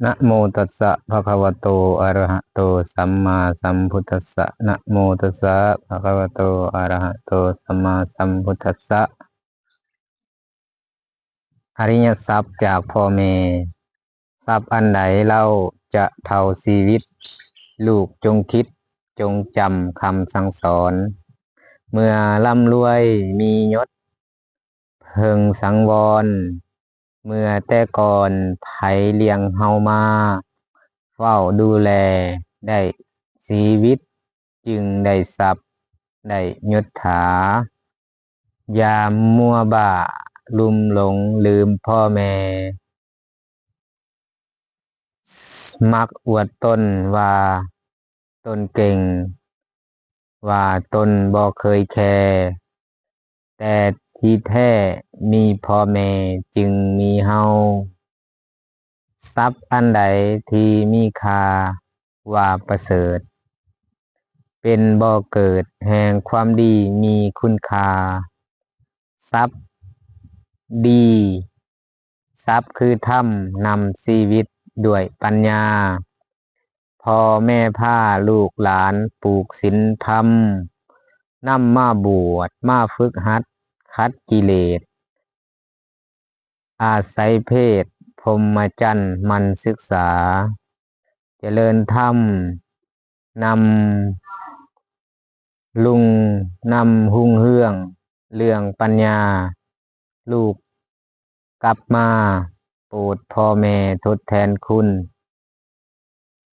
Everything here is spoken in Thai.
นะโมตัสสะภะคะวะโตอะระหะโตสัมมาสัมพุทธัสสะนะโมตัสสะภะคะวะโตอะระหะโตสัมมาสัมพุทธัสสะอริยทรัพย์จากพ่อแม่ทรัพย์อันใดเล่าจะเท่าชีวิตลูกจงคิดจงจำคำสั่งสอนเมื่อร่ำรวยมียศเพึงสังวรเมื่อแต่ก่อนไผเลี้ยงเฮามาเฝ้าดูแลได้ชีวิตจึงได้ทรัพย์ได้ยศถายามมัวบ่าลุ่มหลงลืมพ่อแม่มักอวดตนว่าตนเก่งว่าตนบ่เคยแคร์แต่ที่แท้มีพ่อแม่จึงมีเฮาทรัพย์อันใดที่มีค่าว่าประเสริฐเป็นบ่อเกิดแห่งความดีมีคุณค่าทรัพย์ดีทรัพย์คือธรรมนำชีวิตด้วยปัญญาพ่อแม่พาลูกหลานปลูกศีลธรรมนำมาบวชมาฝึกหัดคัดกิเลสอาศัยเพศพรหมจรรย์มันศึกษาเจริญธรรมนำลุงนำหุ่งเฮืองเรื่องปัญญาลูกกลับมาโปรดพ่อแม่ทดแทนคุณ